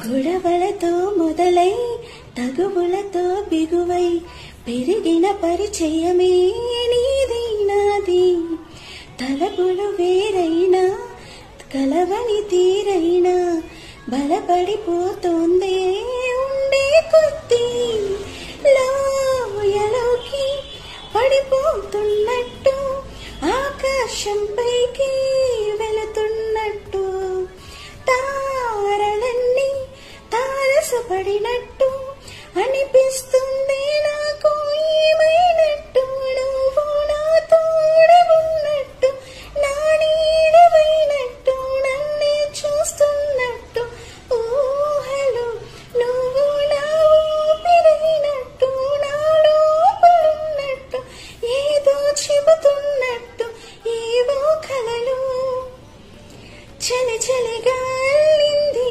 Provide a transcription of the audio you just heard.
గొడవలతో మొదలై తగువులతో బిగువై పెరిగిన పరిచయమే నీది నాది. తలపులు వేరైనా కలవని తీరైనా బలపడిపోతోందే ఉండే కొద్దీ. లోయలోకి పడిపోతున్నట్టు ఆకాశం పైకి వెళుతున్నట్టు తారలన్నీ తారసపడినట్టు అని